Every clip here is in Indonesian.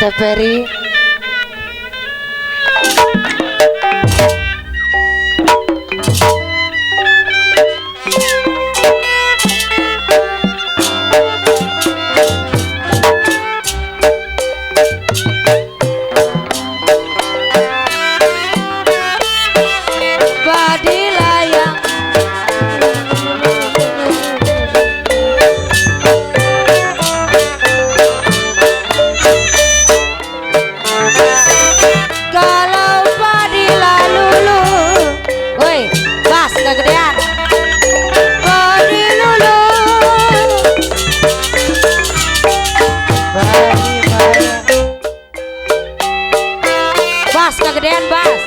Teperi. Kegedean bas.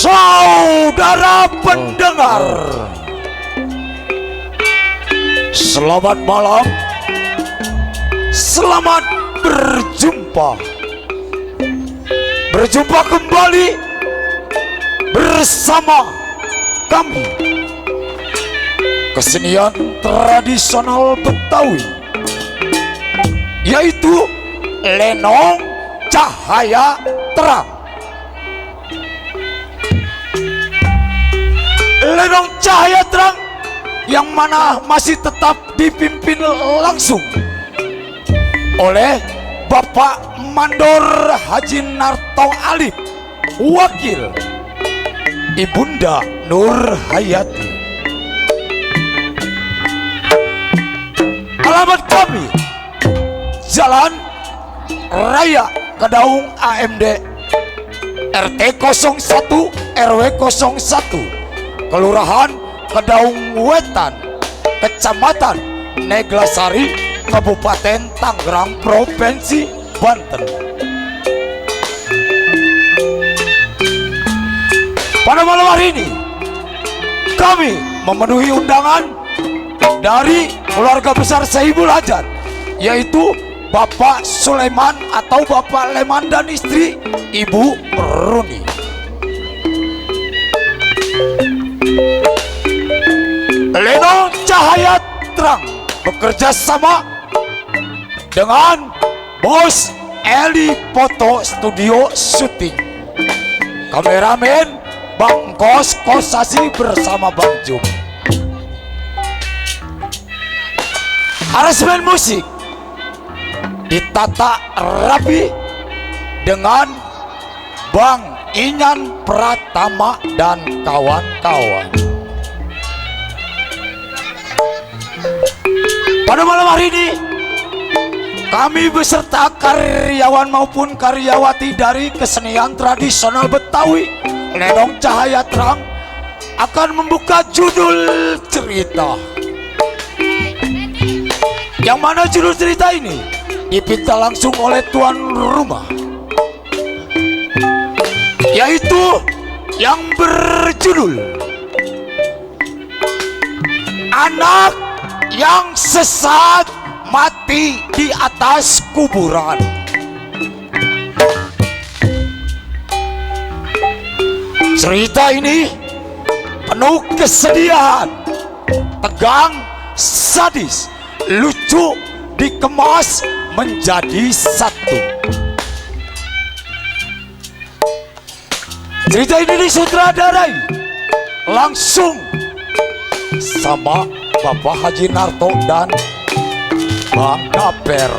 Saudara pendengar, selamat malam, selamat berjumpa kembali bersama kami, kesenian tradisional Betawi, yaitu Lenong Cahaya Terang. Lenong Cahaya Terang yang mana masih tetap dipimpin langsung oleh Bapak Mandor Haji Narto Alif, wakil Ibunda Nur Hayati. Alamat kami Jalan Raya Kedaung AMD RT 01 RW 01 Kelurahan Kedaung Wetan, Kecamatan Neglasari, Kabupaten Tangerang, Provinsi Banten. Pada malam hari ini kami memenuhi undangan dari keluarga besar Saibul Hajat, yaitu Bapak Sulaiman atau Bapak Leman dan istri Ibu Runi. Lenong Cahaya Terang bekerja sama dengan Bos Eli Foto Studio Syuting, kameramen Bang Kos Kosasi bersama Bang Jum. Aransemen musik ditata rapi dengan Bang Inyan Pratama dan kawan-kawan. Pada malam hari ini kami beserta karyawan maupun karyawati dari kesenian tradisional Betawi Lenong Cahaya Terang akan membuka judul cerita, yang mana judul cerita ini dipinta langsung oleh tuan rumah, yaitu yang berjudul Anak yang Sesat Mati di Atas Kuburan. Cerita ini penuh kesedihan, tegang, sadis, lucu, dikemas menjadi satu. Cerita ini disutradarai langsung sama Bapak Haji Narto dan Bang Daper.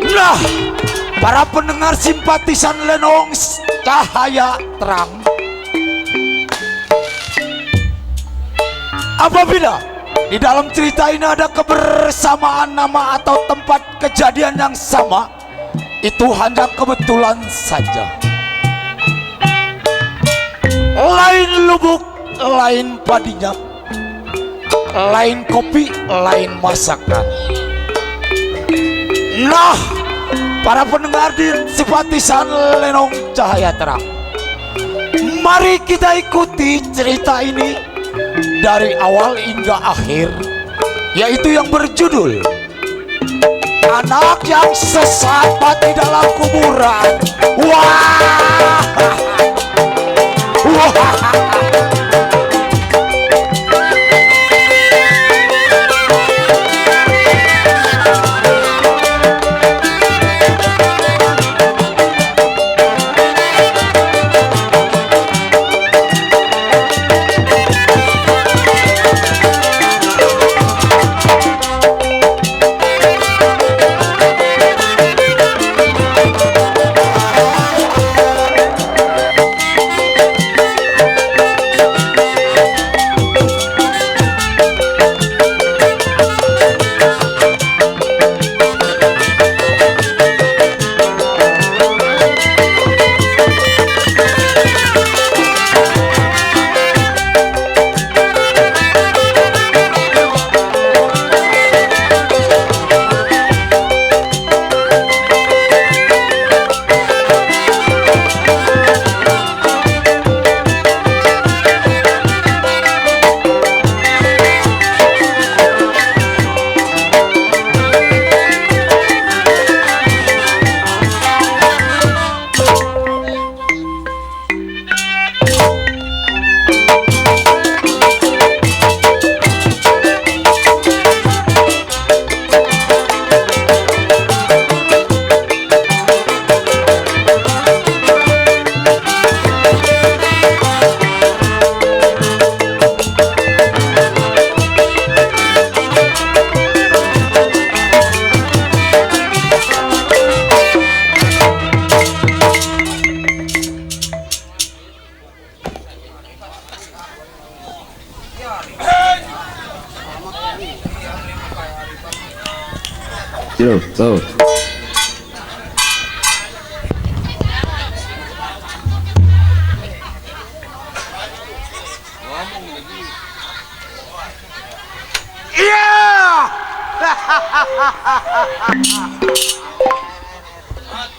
Nah, para pendengar simpatisan Lenong Cahaya Terang, apabila di dalam cerita ini ada kebersamaan nama atau tempat kejadian yang sama, itu hanya kebetulan saja. Lain lubuk, lain padinya, lain kopi, lain masakan. Nah, para pendengar di simpatisan Lenong Cahaya Terang, mari kita ikuti cerita ini dari awal hingga akhir, yaitu yang berjudul Anak yang Sesat Mati Dalam Kuburan. Wah, wah. Yo, go.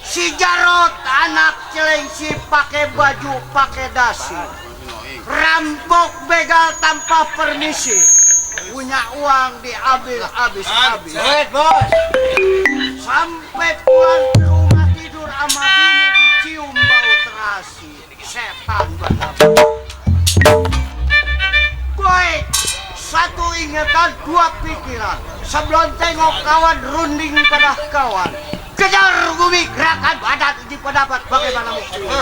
Si Jarot anak celengsi pakai baju pakai dasi, rampok begal tanpa permisi, punya uang diambil habis-habis. Bos. Sampai pulang ke rumah tidur sama bini dicium bau terasi, setan banget. Baik, satu ingatan dua pikiran, sebelum tengok kawan runding pada kawan. Kejar bumi gerakan badan di pendapat bagaimana mestinya.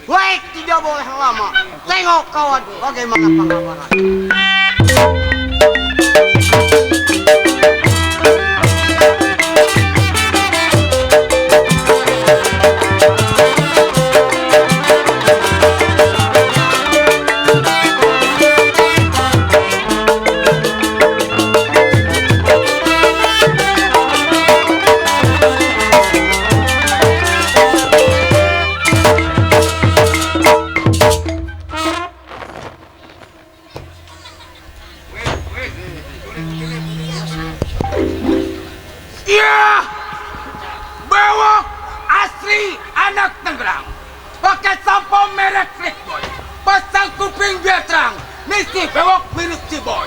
Baik, tidak boleh lama. Tengok kawan, bagaimana pengabaran. Iya, bewok asli anak Tangerang, pakai sampo merek Clickboy, pasang kuping biar terang, misi bewok mirip si boy.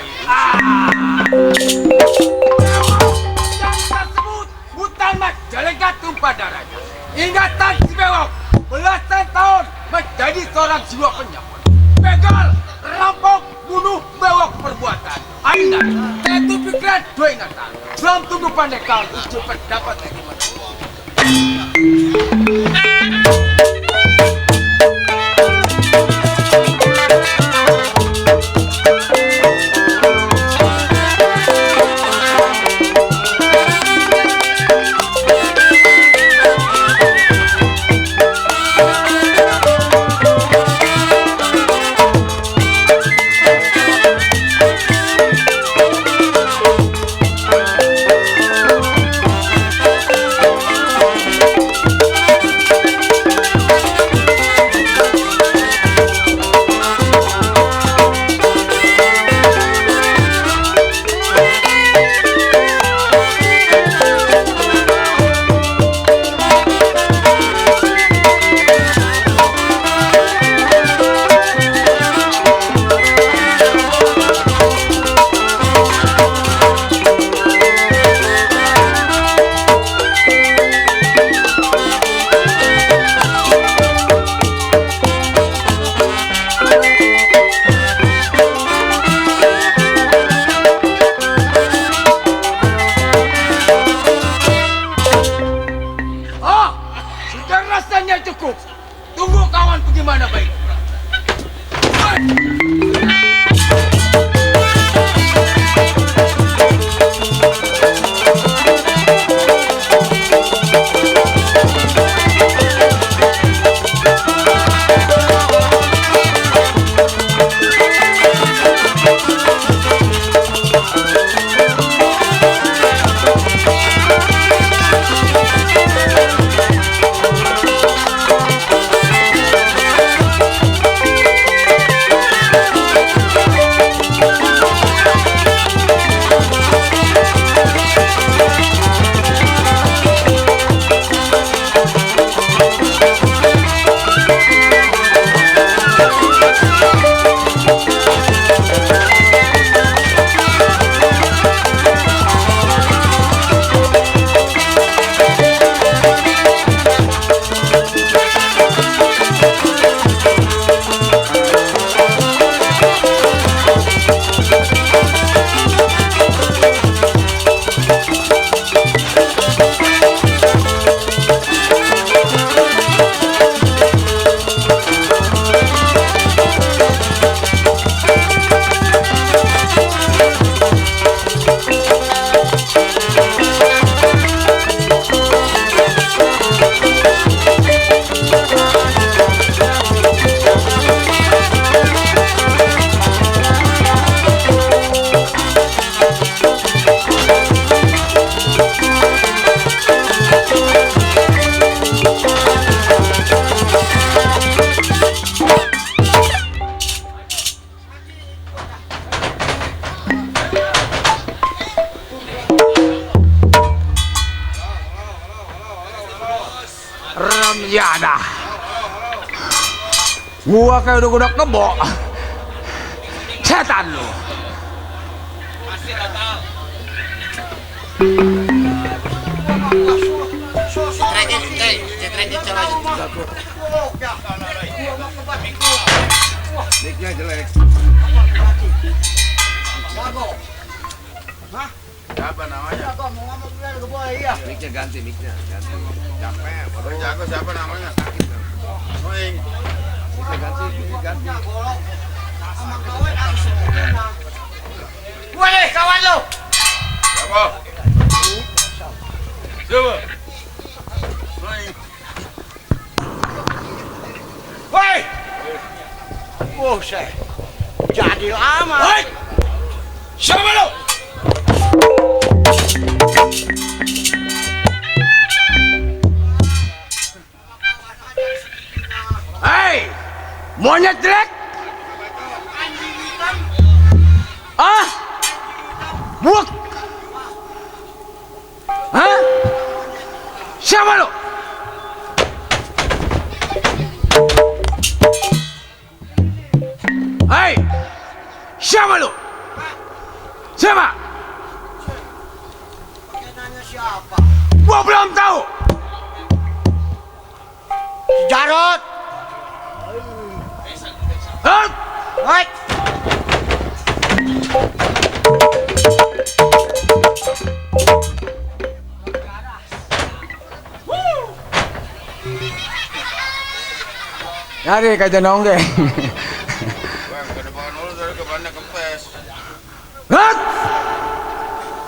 Bewok yang tersebut buta mat jelegat tumpah darahnya. Ingatan si bewok belasan tahun menjadi seorang jiwa penyamun, begal, rampok, bunuh, bewok perbuatan. Ainat, satu pikiran, dua ingatan. Belum tunggu pandai kau untuk pendapat lagi mana. Cukup. Tunggu kawan bagaimana baik. Gua kayak udah kebo. Setan lu. Mic-nya jelek. Siapa namanya? Mic-nya ganti, mic-nya ganti. Capek, baru jago siapa namanya? Sakit. Noing. Mic-nya ganti. Woi, kawan lo. Siapa? Siapa? Noing. Woi. Buset. Jadi amat. Woi! Siapa lu? Hei! Monyet jelek! Ah! Buak! Hah? Siapa lu? Hei! Siapa lu? Siapa? Nanya siapa? Gua belum tahu. Jarot. Hah? Woi. Nyari kajian nonggeng. Bang, ke depan dulu dari ke bandnya kempes. Hah?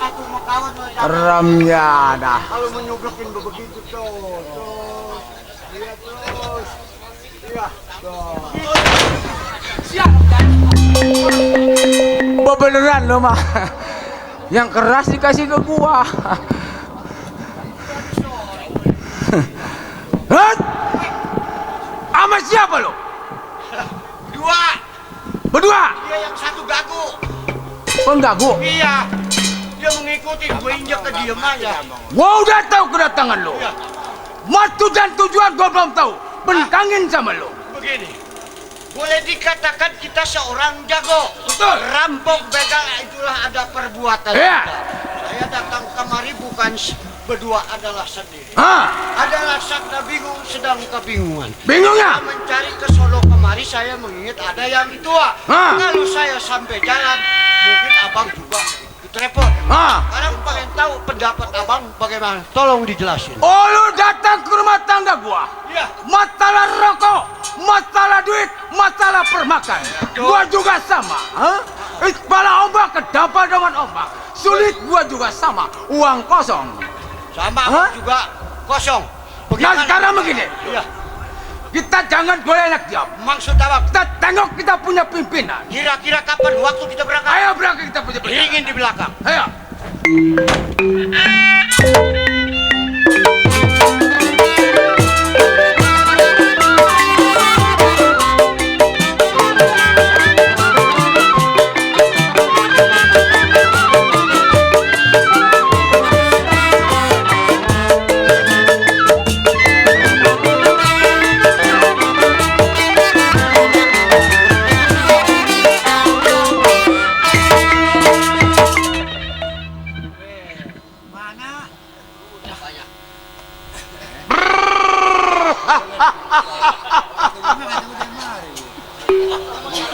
Aku mau kawan lo. Remnya dah. Kalau menyublokin begitu tuh. Iya terus. Iya. Beneran lo mah. Yang keras dikasih ke gua. Hah? Sama siapa lo? Dua. Berdua? Dia yang satu gagu. Penggagu. Iya. Dia mengikuti, gue injek ke diem aja. Gua udah tahu kedatangan lo. Iya. Maksud dan tujuan gua belum tahu. Bentangin sama lo. Begini. Boleh dikatakan kita seorang jago. Betul. Rampok, begal, itulah ada perbuatan Iya. kita. Saya datang kemari bukan berdua adalah sendiri. Hah? Adalah sabda bingung sedang kebingungan. Bingung ya? Saya mencari ke Solo kemari, saya mengingat ada yang tua. Hah? Kalau saya sampai jalan, mungkin abang juga ikut repot. Hah? Sekarang pengen tahu pendapat abang bagaimana? Tolong dijelasin. Oh, lu datang ke rumah tangga gua. Iya. Masalah rokok, masalah duit, masalah permakan. Gua juga sama. Hah? Kepala ombak kedapat dengan ombak. Sulit gua juga sama. Uang kosong. Sama Hah? abang juga kosong. Nah sekarang begini. Iya. Kita jangan golenak diam. Maksud abang, Kita tengok kita punya pimpinan. kira-kira kapan waktu kita berangkat? Ayo berangkat kita punya pimpinan. Iringin di belakang. Ayo.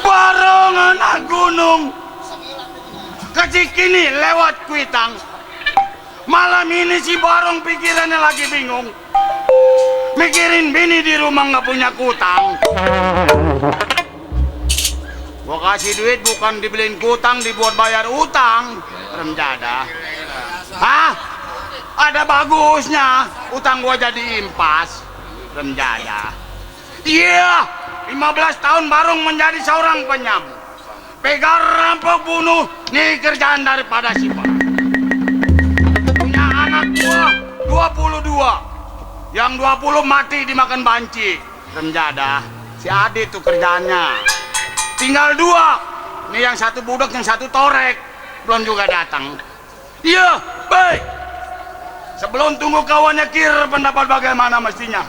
Barongan gunung kecikini lewat Kuitang. Malam ini si Barong pikirannya lagi bingung. Mikirin bini di rumah nggak punya kutang. Gua kasih duit bukan dibeliin kutang, dibuat bayar utang. Remjada. Hah? Ada bagusnya. Utang gua jadi impas. Remjada. Iya, 15 tahun Barong menjadi seorang penyamu. Pegar, rampok, bunuh, nih kerjaan daripada si Barong. Punya anak gua 22. Yang 20 mati dimakan banci. Remjada. Si Adi tuh kerjaannya. Tinggal 2. Nih yang satu budak, yang satu torek. Belum juga datang. Iya, baik. Sebelum tunggu kawannya kir pendapat bagaimana mestinya.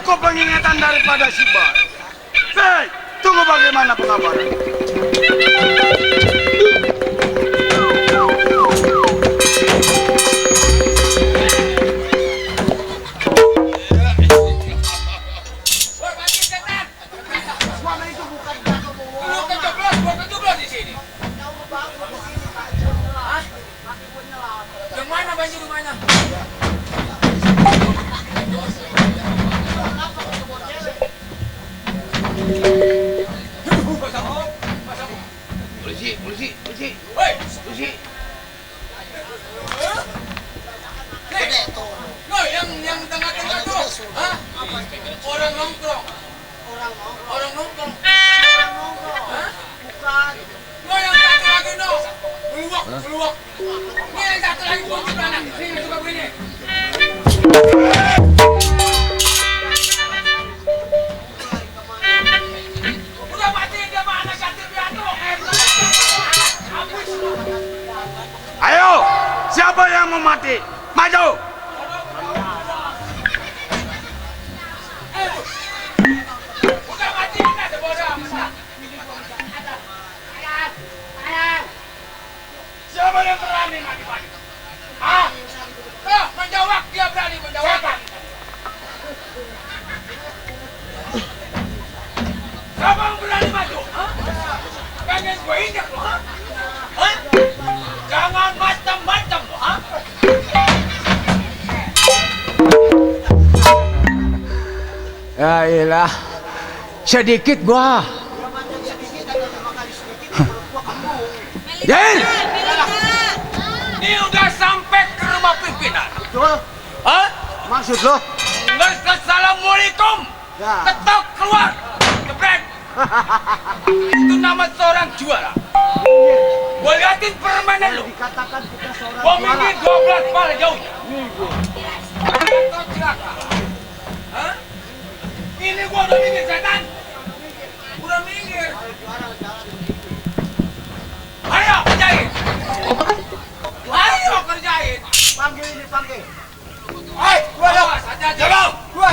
cukup pengingatan daripada si Bar. Hei, tunggu bagaimana pengabaran. Polisi. No, yang tengah-tengah tuh, hah? Orang nongkrong. Hah? Bukan. No, yang satu lagi no. Meluak. Ini yang satu lagi buang sebelah. Ini yang suka begini. Udah mati dia mana ganti piano. Ayo, siapa yang mau mati? Maju. Udah mati kita sebodoh. Siapa yang berani mati? Ah? Menjawab, dia berani menjawab. Siapa yang berani maju? Pengen gue injak lo, ha? Jangan macam-macam lo, ha? Ya iyalah, sedikit gua. Jen, ini udah sampai ke rumah pimpinan. Betul. Hah? Maksud lo? Assalamualaikum. Ya. Ketok keluar. Jebret. Itu nama seorang juara. Gua liatin permainan lu. Dikatakan kita seorang Gua juara. minggir 12 pala jauhnya. Atau celaka. Hah? Ini gua udah minggir setan. Udah minggir. Ayo kerjain. Ayo kerjain. Panggil ini, panggil. Hai, gua awas, hati-hati. Jabang. Dua.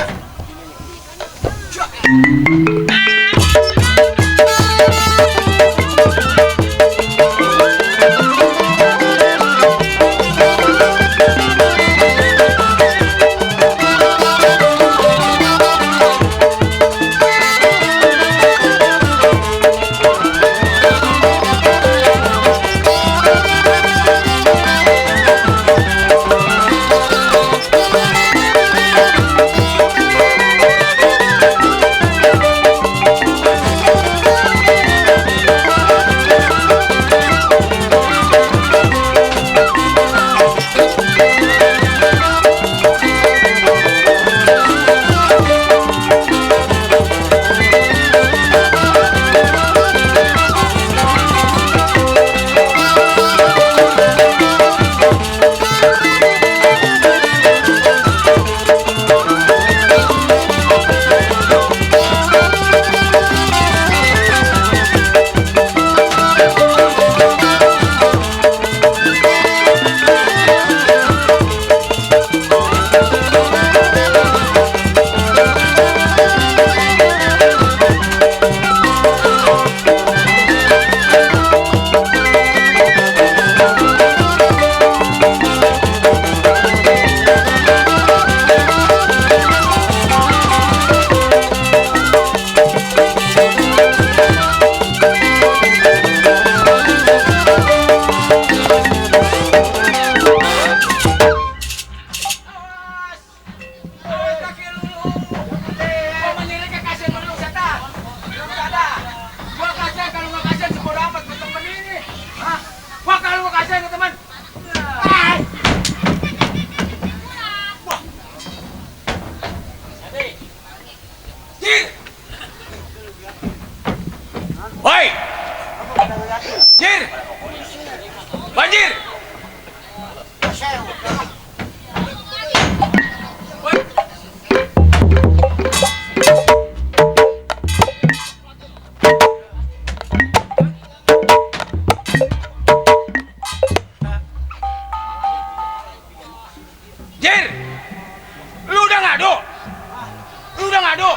udah ngadu.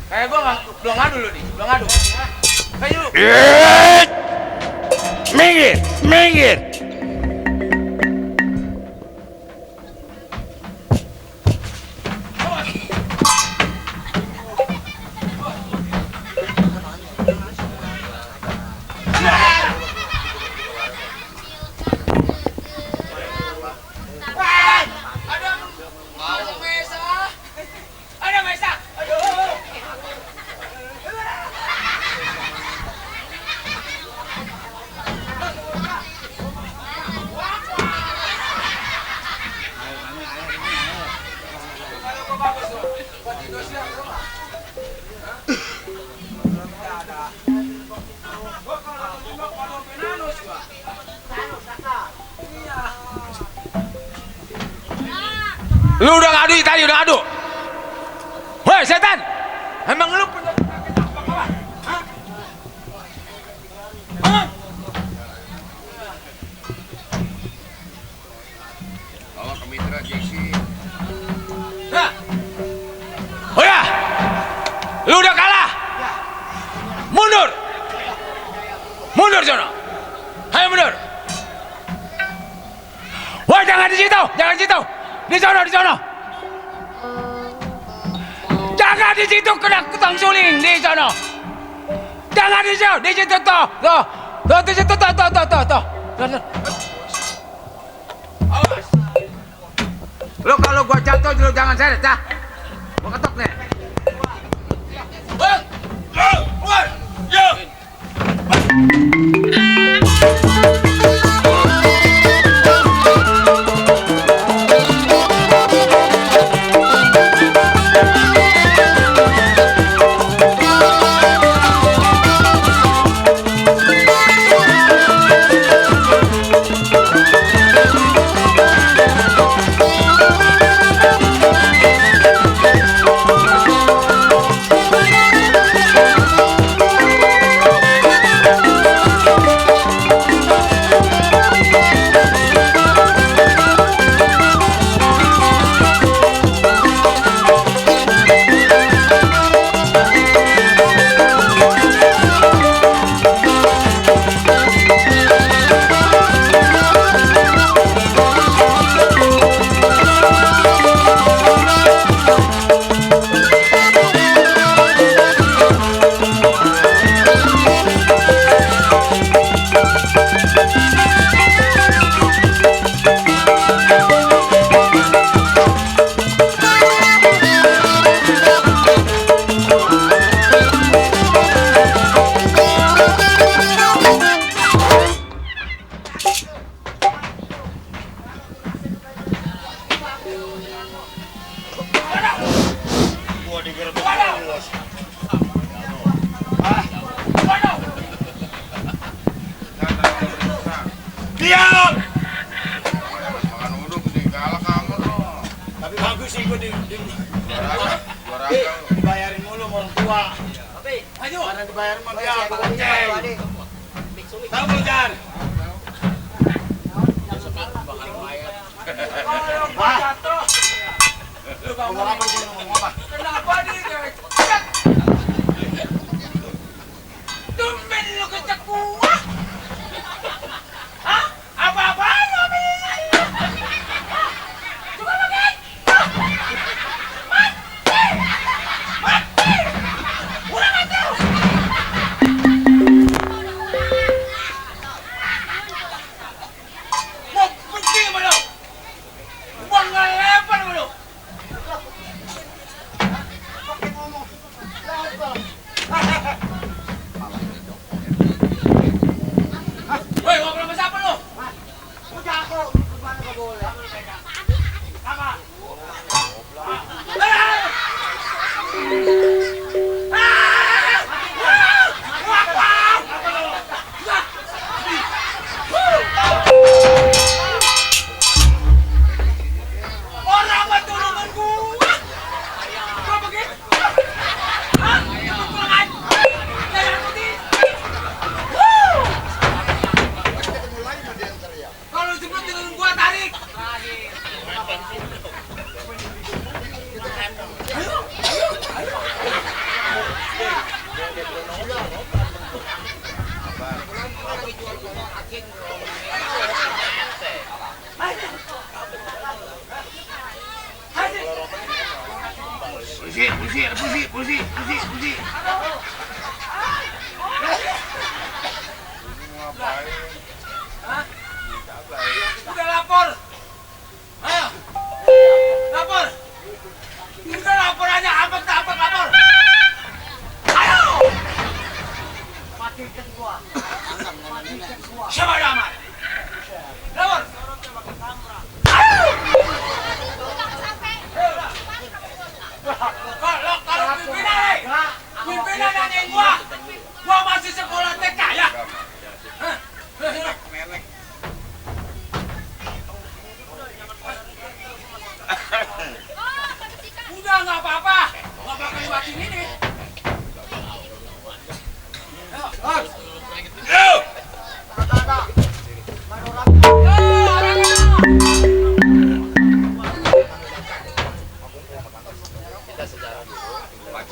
Kayak gua belum ngadu lu nih, belum ngadu. Kayak lu. Minggir, minggir. Ada mesa. Aduh. Lu udah ngadu tadi, udah ngadu. Woi setan, emang lu punya penyakit apa kawan? Hah? Hah? Bawa ke mitra Jesse. Nah. Oh ya, lu udah kalah. Mundur, mundur sono. Ayo mundur. Woi jangan di situ, jangan di situ. Di sono, di sono. Jangan di situ kena kutang suling di sono. Jangan di situ, di situ tuh, tuh, tuh, di situ tuh, tuh, tuh, tuh, tuh. Awas. Lu kalau gua jatuh lu jangan seret, dah. Gua ketok nih. Diam! Makan uduk kalah kamu loh. Tapi bagus sih gue Juara dibayarin mulu sama orang tua. Ayo. Karena dibayarin sama dia, aku ceng. Tahu belum, Jan? Jatuh. Lu Ngomong apa sih? Ngomong apa? Kenapa dia? Tumben lu kecek gua. Hah? Apa-apaan lu, Bi? Coba makin. Mati! Mati! Udah mati! Mau pergi sama lu? Gua nggak lebar sama lu. Woi, ngobrol sama siapa lu? Udah aku, kemana gak boleh. Apa? Orang bantu rumah gua. Gua begitu. Hah? Kurang jangan putih. Kalau sebelum dengan gua tarik. Polisi. Udah lapor. Ayo. Lapor. Udah lapor aja, apa lapor. Ayo. Matikan gua. Siapa nama? Lapor. Ayo. Kalau pimpinan nanyain gua masih sekolah TK ya? Udah nggak apa-apa, nggak bakal libatin ini.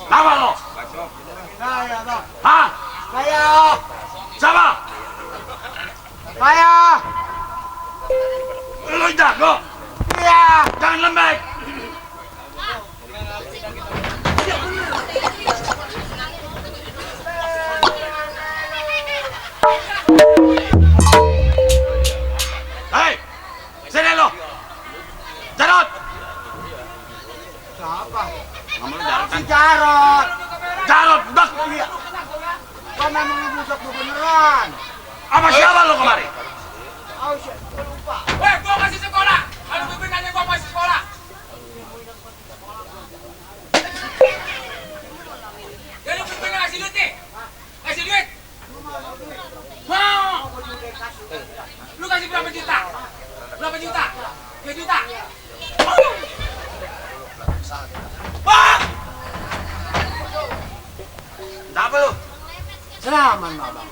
Apa lo? Saya, Bang. Hah? Saya. Siapa? Saya. Lo jago? Iya. Jangan lembek. Hei, sini lo. Jarot. Siapa? Nama lu Jarot Si kan? Jarot. Jarot, budak. Iya. Kau memang ngebudak lu beneran. Apa siapa lo kemari? Oh, shit. Gua lupa. Weh, gua masih sekolah. Kalau pimpinannya gua masih sekolah. Jadi pimpinnya kasih duit nih. Kasih duit. Mau. Lu kasih berapa juta? Berapa juta? 3 juta. Bang! Apa lu? Selamat, Bang.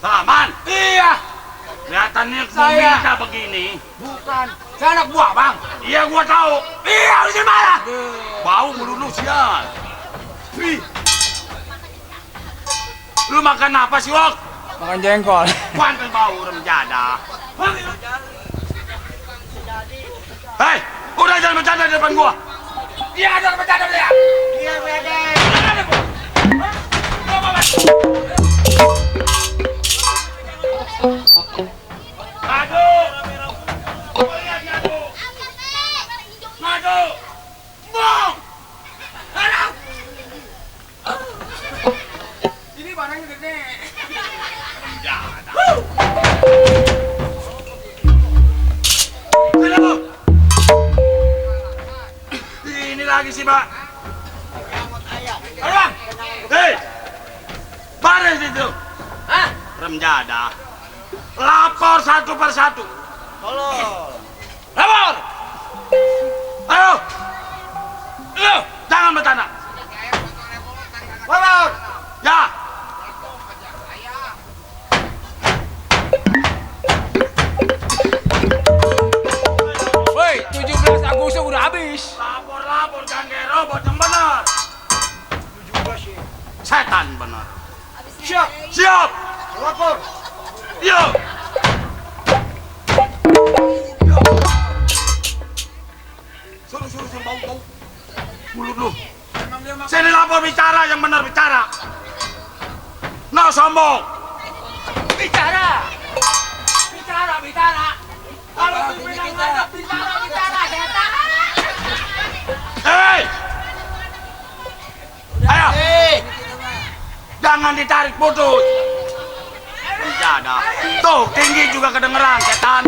Salaman. Iya. Kelihatannya Saya. bisa begini. Bukan. Saya anak buah, Bang. Iya, gua tahu. Iya, lu di mana? Bau mulut lu sial. Wih. Lu makan apa sih, Wok? Makan jengkol. Pantai bau remjada. Hei, udah jangan bercanda di depan gua. Iya, ada bercanda dia. Iya, Bede. Ada, Bu. Hah? Mau apa, Bang? Maju. Maju. Bang! Anak! Ini barangnya gede. Sini lu. Ini lagi sih, Pak. Ayo, Bang! Hei. Baris itu. Hah? Remjada. Lapor satu persatu. Lapor! Ayo. Lu, jangan bercanda. Lapor. Ya. Woi, 17 Agustus udah habis. Lapor jangan kayak robot yang benar. Setan benar. Siap. Siap. Lapor. Yuk. Suruh bau. Mulut lu. Sini lapor bicara yang benar bicara. Nggak sombong. Bicara. Kalau pimpinan ngadep bicara, setan. Hei. Ayo. Jangan ditarik putus. Menjada. Tuh, tinggi juga kedengeran, setan.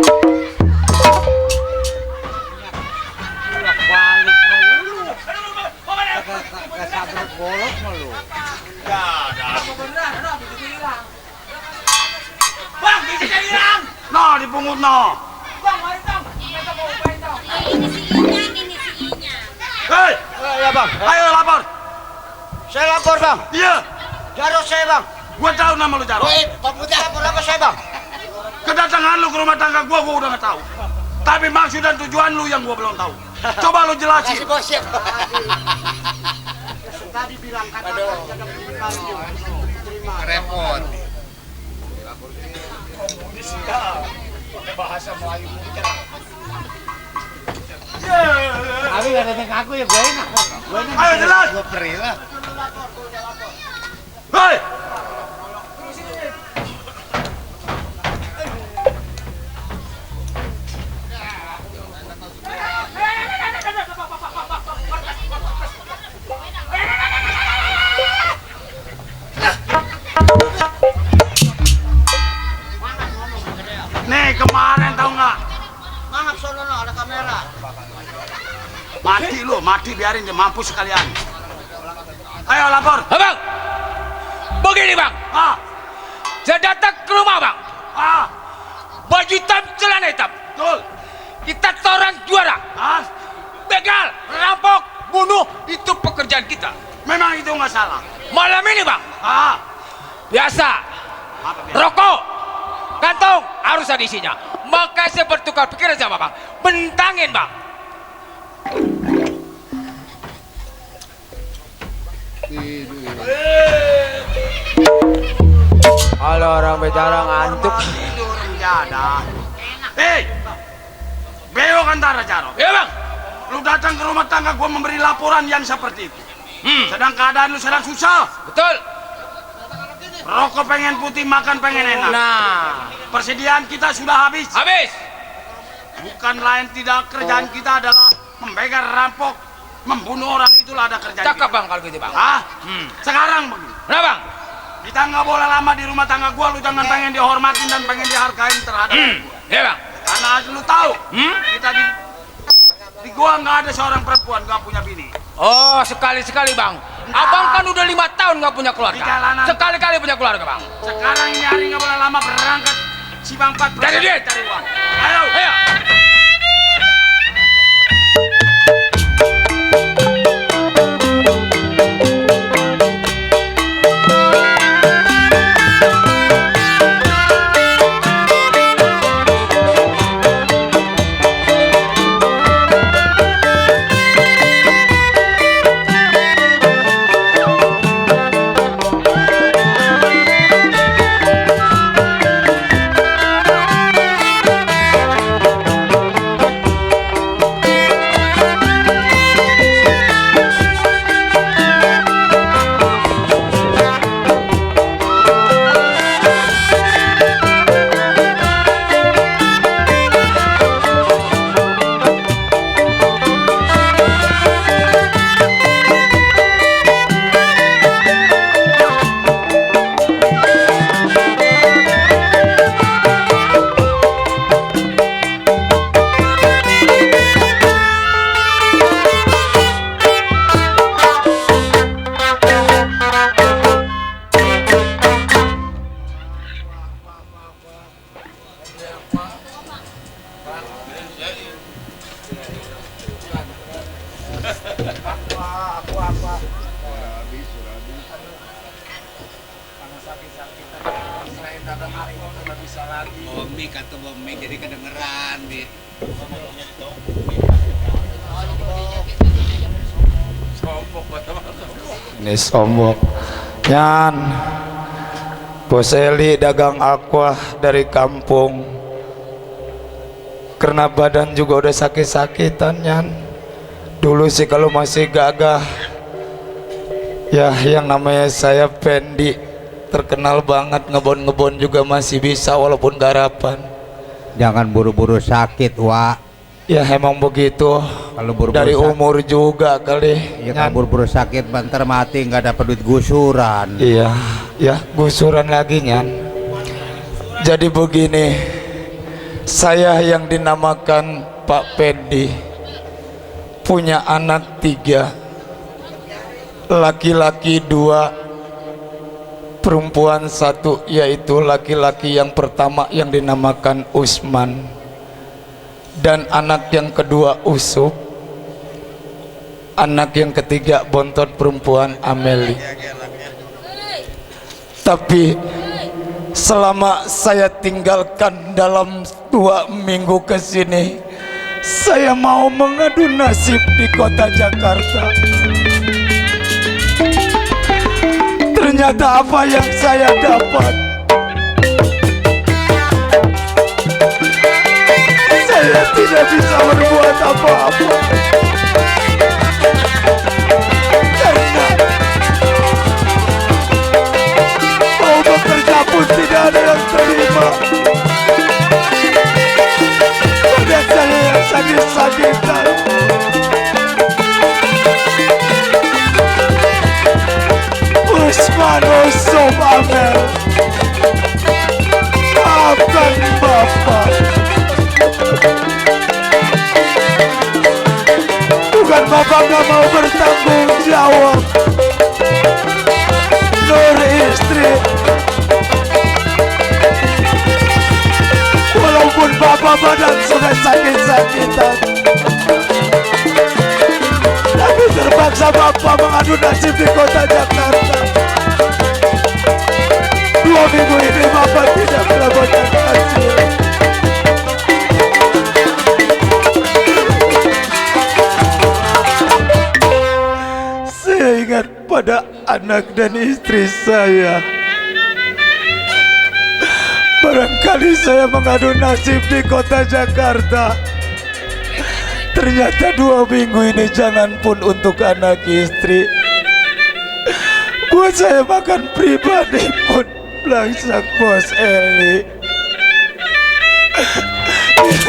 Bang, bisa hilang. No, dipungut no. Bang, mari dong. Kita mau upain dong. Ini si Inya. Hei, Ya, Bang. ayo lapor. Saya lapor, Bang. Iya, Jarot saya, Bang. gua tahu nama lu Jarot. Lapor apa saya, Bang? Kedatangan lu ke rumah tangga gua udah nggak tahu. Tapi maksud dan tujuan lu yang gua belum tahu. Coba lu jelasin. Tadi bilang katakan jangan terima. Repot. Habis Tapi nggak datang ke aku ya gue enak. Ayo jelas. Gue perih lah. Hei. Nih kemarin tau nggak? Maaf sono ada kamera. Mati lu, mati biarin dia mampus sekalian. Ayo lapor. Bang, begini bang, Ah, saya datang ke rumah bang, ah, baju hitam, celana hitam. betul. Kita seorang juara, Ah, begal, rampok, bunuh, itu pekerjaan kita. memang itu nggak salah. Malam ini bang, Ah, biasa, apa biasa? rokok, kantong harus ada isinya. Maka saya bertukar pikiran sama bang, bentangin bang. Halo orang bicara ngantuk. Tidur menjadah. Hei, Beo Kantara Jaro. Ya bang, Lu datang ke rumah tangga gua memberi laporan yang seperti itu. Sedang keadaan lu sedang susah. betul. Rokok pengen putih, makan pengen enak. Nah, Persediaan kita sudah habis. habis. Bukan lain tidak, kerjaan kita adalah membegal, rampok, membunuh orang, itulah ada kerjaan. Cakep kita. bang kalau gitu bang. Ah, sekarang begini. Nah bang, Kita nggak boleh lama di rumah tangga gua. Lu jangan pengen dihormatin dan pengen dihargain terhadap gua. ya bang. Karena lu tahu, kita di gua nggak ada seorang perempuan nggak punya bini. Oh sekali-sekali bang. Abang kan udah 5 tahun nggak punya keluarga. Di jalanan. Sekali-kali punya keluarga bang. Sekarang ini hari nggak boleh lama berangkat. Si Bang Pat Cari duit. cari uang. Ayo. Ayo. Bomi kata Bomi jadi kedengeran di Ini sombong. Nyan, Bos Eli dagang aqua dari kampung. Karena badan juga udah sakit-sakitan, Nyan. Dulu sih kalau masih gagah, ya yang namanya saya Pendi, terkenal banget, ngebon-ngebon juga masih bisa walaupun garapan. Jangan buru-buru sakit, Wak. Ya emang begitu. Kalau buru-buru Dari sakit, umur juga kali. ya Nyan. kalau buru-buru sakit bentar mati nggak dapat duit gusuran. Iya, ya gusuran lagi, Nyan. Jadi begini, saya yang dinamakan Pak Pendi punya anak 3, laki-laki 2, perempuan 1, yaitu laki-laki yang pertama yang dinamakan Usman dan anak yang kedua Usup, anak yang ketiga bontot perempuan Ameli. Tapi selama saya tinggalkan dalam 2 minggu ke sini, saya mau mengadu nasib di kota Jakarta. Ternyata apa yang saya dapat, saya tidak bisa berbuat apa-apa. sakit-sakitan. Usman Usop Amel, maafkan Bapak. Bukan Bapak gak mau bertanggung jawab. Nur istri, walaupun Bapak badan sudah sakit-sakitan, tapi terpaksa Bapak mengadu nasib di kota Jakarta. 2 minggu ini Bapak tidak mendapatkan hasil. Saya ingat pada anak dan istri saya. Barangkali saya mengadu nasib di kota Jakarta. Ternyata 2 minggu ini jangan pun untuk anak istri, buat saya makan pribadi pun belangsak Bos Eli.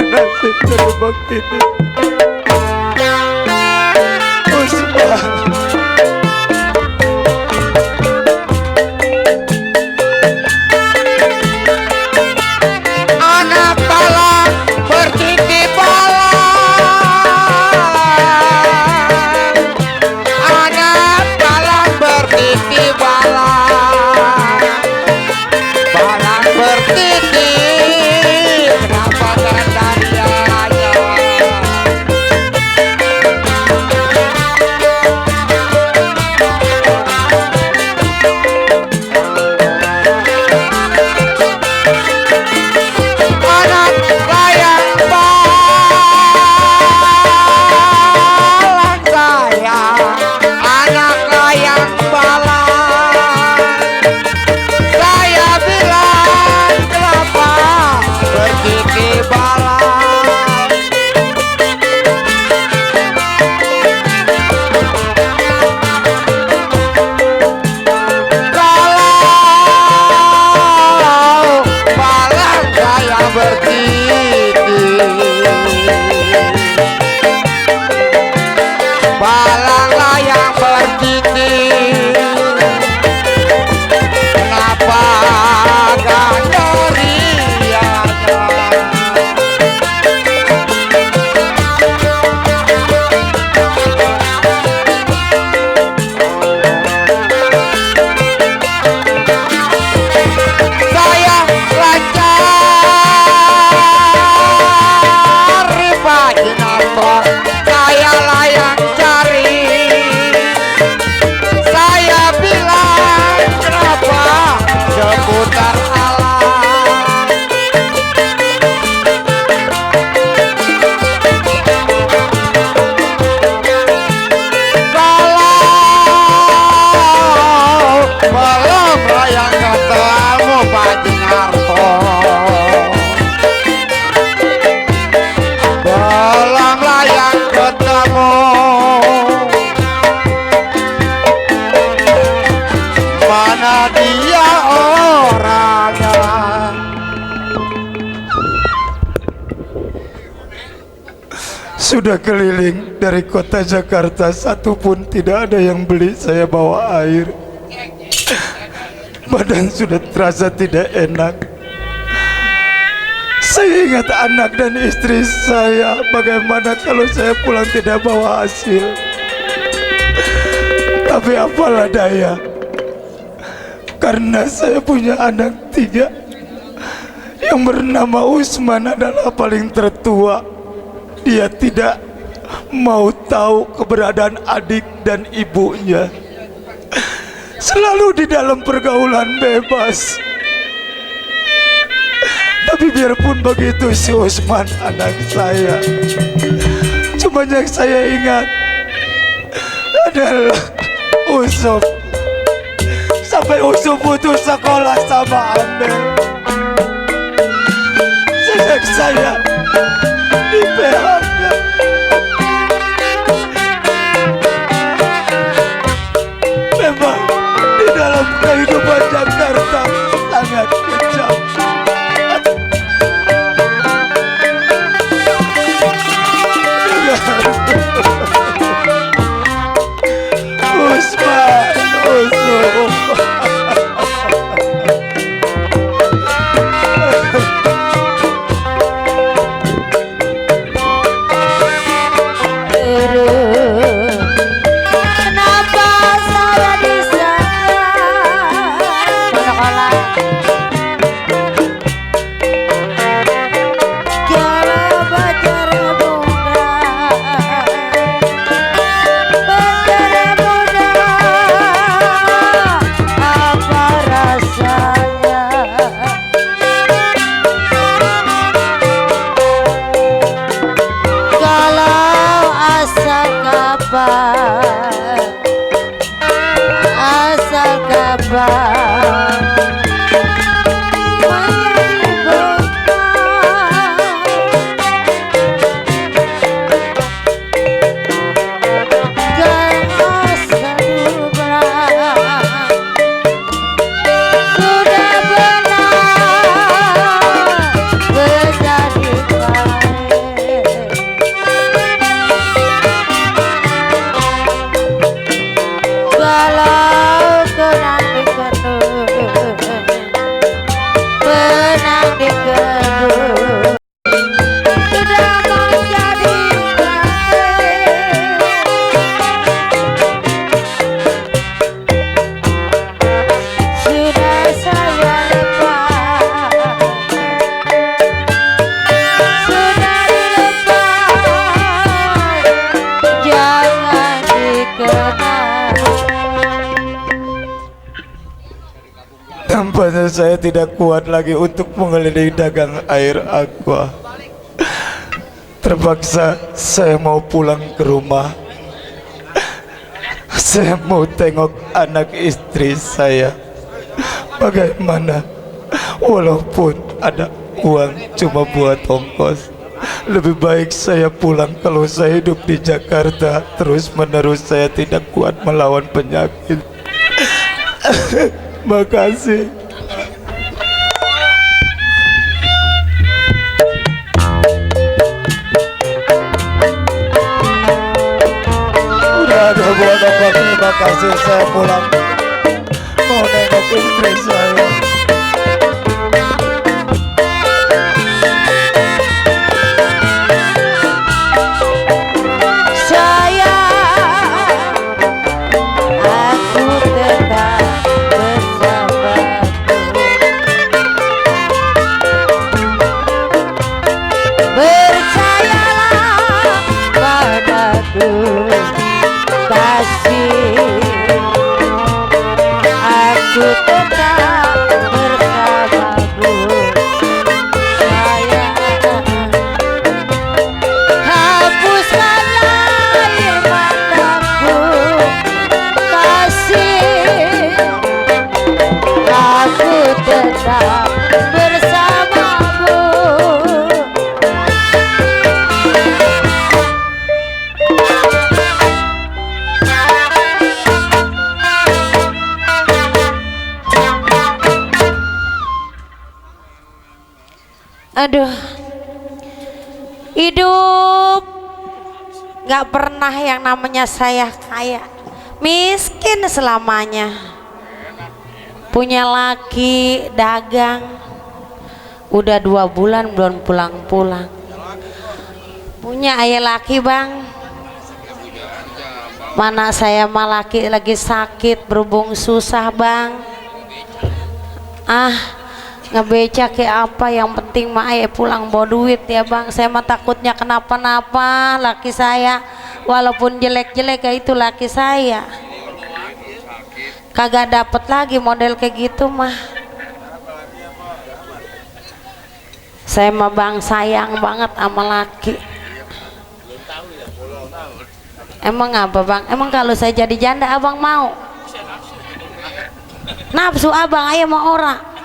Nasib dari begini. Usman, Anak balang bertitip balang, anak balang bertitip balang, balang bertitip, kenapa gandaria aja? Anak layang balang saya, anak layang balang, saya bilang kenapa bergigi balang. Kalau balang saya bergigi, balang layang bergigi, kenapa gandaria aja? Saya lancar Pak Jinarto, saya layang cari, saya bilang kenapa seputar alam. Kalau belum layang ketemu Pak Jinarto, belum layang ketemu, mana dia orangnya? sudah keliling dari kota Jakarta, satupun tidak ada yang beli saya bawa air. Badan sudah terasa tidak enak. Saya ingat anak dan istri saya. Bagaimana kalau saya pulang tidak bawa hasil? Tapi apalah daya, karena saya punya anak 3. Yang bernama Usman adalah paling tertua. Dia tidak mau tahu keberadaan adik dan ibunya. Selalu di dalam pergaulan bebas. Tapi biarpun begitu, si Usman anak saya, cuma yang saya ingat adalah Usop. Sampai Usop putus sekolah sama Amel, sejak saya di PHK. Memang di dalam kehidupan Jakarta sangat kejam. Rupanya saya tidak kuat lagi untuk mengelilingi dagang air aqua. Terpaksa saya mau pulang ke rumah. Saya mau tengok anak istri saya. Bagaimana? Walaupun ada uang cuma buat ongkos, lebih baik saya pulang. Kalau saya hidup di Jakarta terus menerus, saya tidak kuat melawan penyakit. Makasih. Udah ada buat apa? Terima kasih, saya pulang. Mau nengok istri saya. Aduh, hidup gak pernah yang namanya saya kaya, miskin selamanya. Punya laki dagang, udah 2 bulan belum pulang-pulang. Punya ayah laki bang, mana saya mah laki lagi sakit berhubung susah bang. Ngebeca kayak apa, yang penting mah ayah pulang bawa duit ya bang. Saya mah takutnya kenapa-napa laki saya, walaupun jelek-jelek kayak itu laki saya. Kagak dapet lagi model kayak gitu mah. Saya mah bang sayang banget sama laki. Emang apa bang? Emang kalau saya jadi janda abang mau? Nafsu abang ayah mau ora?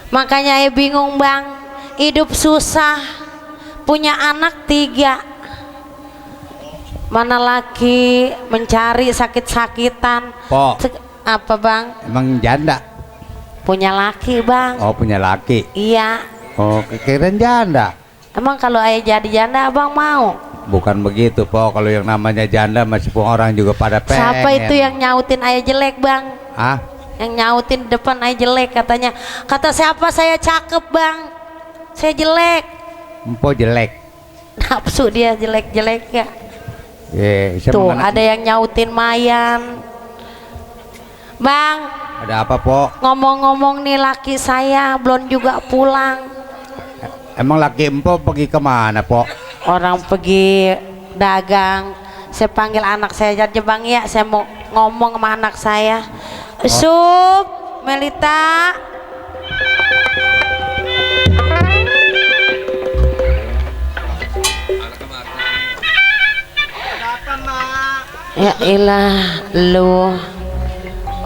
Makanya ayah bingung bang, hidup susah, punya anak 3, mana laki mencari sakit-sakitan. Apa bang? Emang janda? Punya laki bang. Oh punya laki. Iya. Oh kirain janda. Emang kalau ayah jadi janda abang mau? Bukan begitu po, kalau yang namanya janda masih pun orang juga pada pengen. Siapa itu yang nyautin ayah jelek bang? Yang nyautin di depan ayah jelek katanya. Kata siapa saya cakep bang, saya jelek. Empo jelek. Nafsu dia jelek-jelek ya. Tuh ada yang nyautin Mayan bang. Ada apa po? Ngomong-ngomong nih laki saya belum juga pulang. Emang laki empo pergi kemana po? Orang pergi dagang. Saya panggil anak saya aja bang ya, saya mau ngomong sama anak saya. Sup, Melita. Ya ilah lu.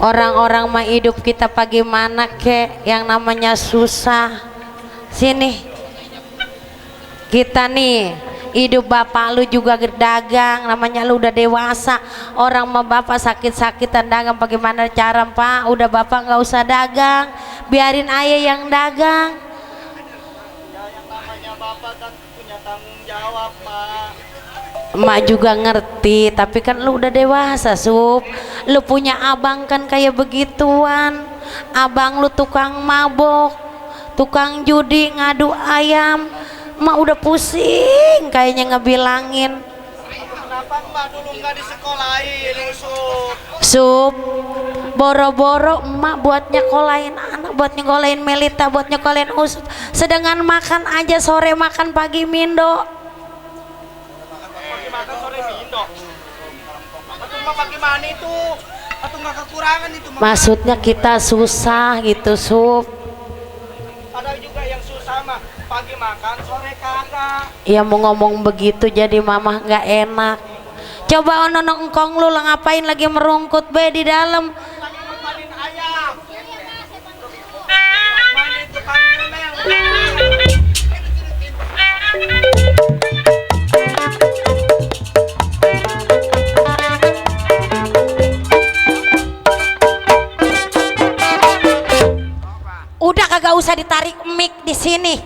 Orang-orang mah hidup kita bagaimana kek, yang namanya susah. Sini. Kita nih hidup bapak lu juga dagang, namanya lu udah dewasa. Orang mah bapak sakit-sakitan dagang, bagaimana cara pak? Udah bapak nggak usah dagang, biarin ayah yang dagang. Yang namanya bapak kan punya tanggung jawab mak. Emak juga ngerti, tapi kan lu udah dewasa Sup. Lu punya abang kan kayak begituan. Abang lu tukang mabok, tukang judi, ngadu ayam. Mak udah pusing kayaknya ngebilangin. Kenapa emak dulu nggak disekolahin Sup, boro-boro emak buat nyekolahin anak, buat nyekolahin Melita, buat nyekolahin Usup. Sedangkan makan aja sore makan pagi mindo. Makan sore mindo. Emak bagaimana itu? Atau nggak kekurangan itu mah. Maksudnya kita susah gitu, Sup. Ada juga yang susah mah, pagi makan, sore kagak. Ya mau ngomong begitu jadi mamah nggak enak. Coba ono engkong lu lah ngapain lagi merungkut be di dalam. Lagi ngumbalin ayam. Mana itu Kang Mel? Udah kagak usah ditarik mic di sini.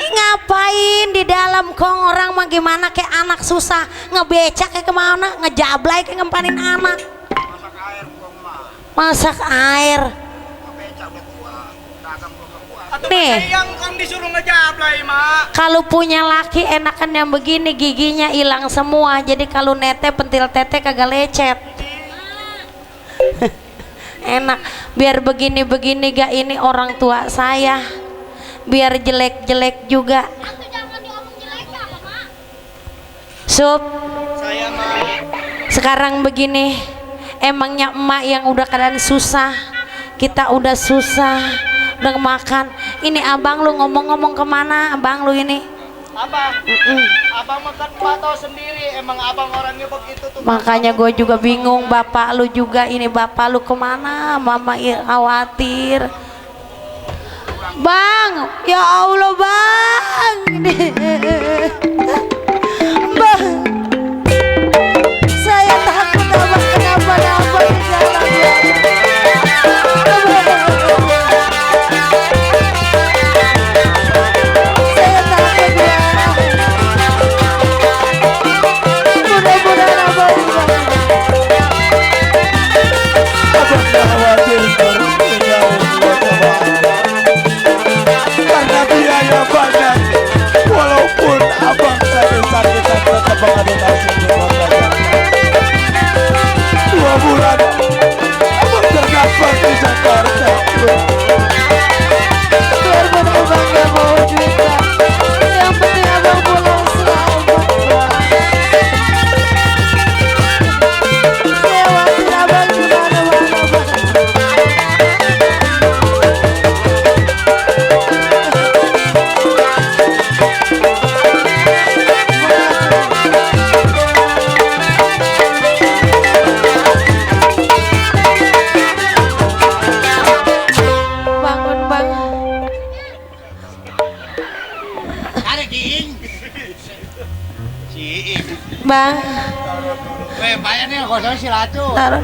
Ngapain di dalam kong orang mah gimana kayak anak susah ngebecak kayak kemana ngejablay kayak ngempanin anak. Masak air kong mah. Masak air. Becak udah tua, dagang belum kuat. Atau Nih. yang kong disuruh ngejablay mah. Kalau punya laki enakan yang begini giginya hilang semua. Jadi kalau nete pentil tete kagak lecet. Enak biar begini-begini gak ini orang tua saya. Biar jelek-jelek juga. Atau jangan diomong jelek ya, Mak. Sup, Saya mah sekarang begini. Emangnya emak yang udah keadaan susah, kita udah susah, udah makan. Ini abang lu ngomong-ngomong kemana? Abang lu ini abang, abang makan tahu sendiri. Emang abang orangnya begitu tuh. makanya gue juga bingung. Bapak lu juga ini, bapak lu kemana? Mama khawatir. Bang, ya Allah bang. Bang, saya takut abang kenapa-napa di jalan ya. Saya takut ya. Mudah-mudahan abang bang. Abang gak khawatir punya Allah Ta'ala. Karena biaya banyak. Walaupun abang sakit-sakitan tetap mengadu nasib di kota Jakarta. 2 bulan abang terdapat di Jakarta. Biarpun abang gak mau juga, yang penting abang pulang selamat bang. Saya khawatir abang gimana mana bang. Bangun bang. Ada diing. Bang, Bayar nih kosong si Ratu. taruh.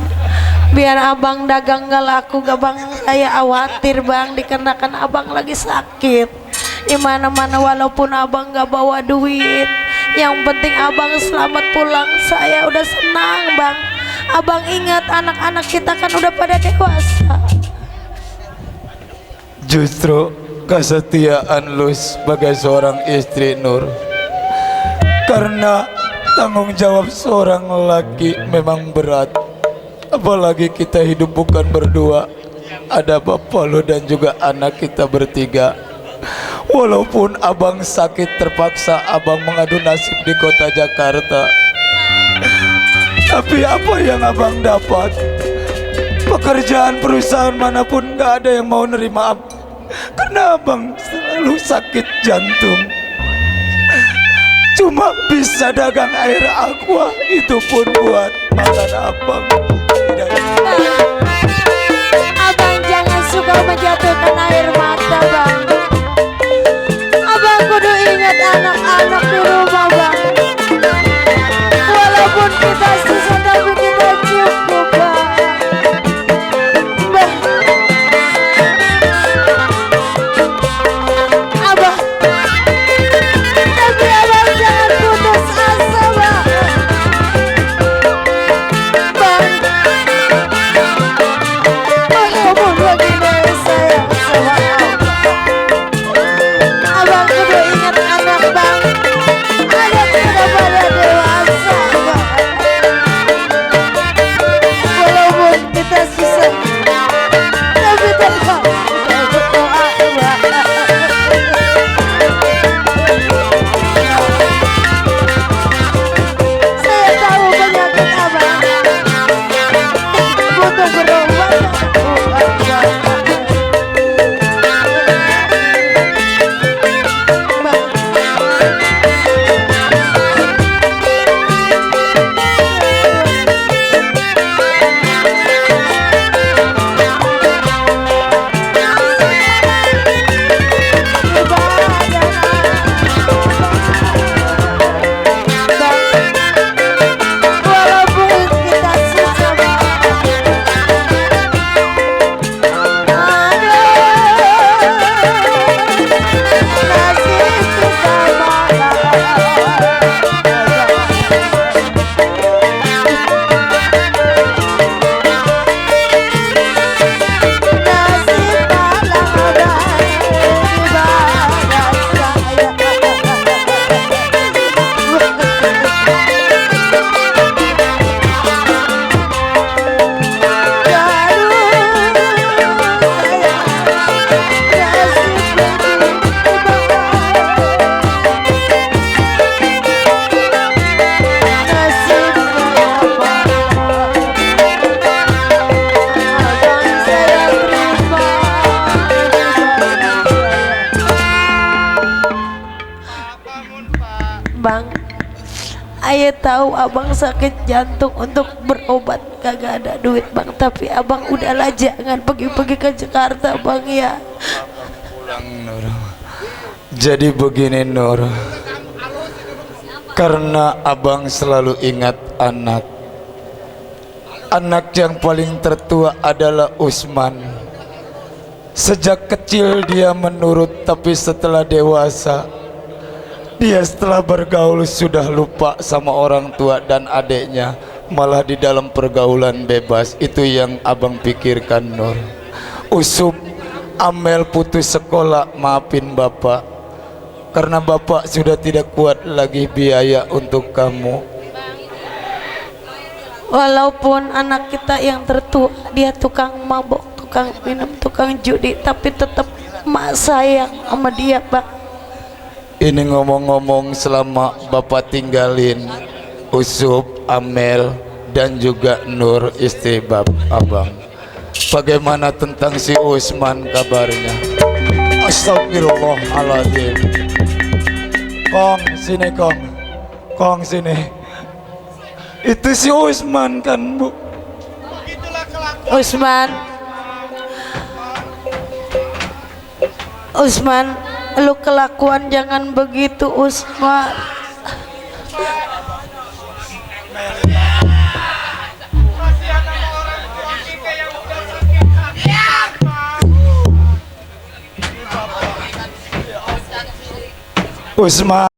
Biar abang dagang gak laku gak bang, saya khawatir bang dikarenakan abang lagi sakit. Di mana-mana walaupun abang gak bawa duit, yang penting abang selamat pulang. Saya udah senang bang. Abang ingat anak-anak kita kan udah pada dewasa. Justru kesetiaan lu sebagai seorang istri Nur, karena tanggung jawab seorang laki memang berat. Apalagi kita hidup bukan berdua, ada bapak lu dan juga anak kita bertiga. Walaupun abang sakit terpaksa abang mengadu nasib di kota Jakarta, tapi apa yang abang dapat? Pekerjaan perusahaan manapun gak ada yang mau nerima abang, karena abang selalu sakit jantung. Cuma bisa dagang air aqua, itu pun buat makan abang. Tidak. Abang jangan suka menjatuhkan air mata bang. Abang kudu ingat anak-anak di rumah bang. Walaupun kita susah tapi kita cukup bang. Bang, abang, tapi abang jangan putus asa bang. Bang, walaupun begini sayang sama abang, abang kudu ingat anak bang. Ada Bang, ayah tahu abang sakit jantung, untuk berobat kagak ada duit bang, tapi abang udahlah jangan pergi-pergi ke Jakarta bang ya. Pulang Nur. Jadi begini Nur, karena abang selalu ingat anak yang paling tertua adalah Usman. Sejak kecil dia menurut, tapi setelah dewasa dia setelah bergaul sudah lupa sama orang tua dan adiknya, malah di dalam pergaulan bebas. Itu yang abang pikirkan Nur. Usub, Amel putus sekolah, maafin bapak, karena bapak sudah tidak kuat lagi biaya untuk kamu. Walaupun anak kita yang tertua dia tukang mabok, tukang minum, tukang judi, tapi tetap mak sayang sama dia bang. Ini ngomong-ngomong, selama bapak tinggalin Usub, Amel dan juga Nur istri abang, bagaimana tentang si Usman kabarnya? Astagfirullahaladzim. Kong sini, Kong sini. Itu si Usman kan bu? Usman, lu kelakuan jangan begitu Usman. Usman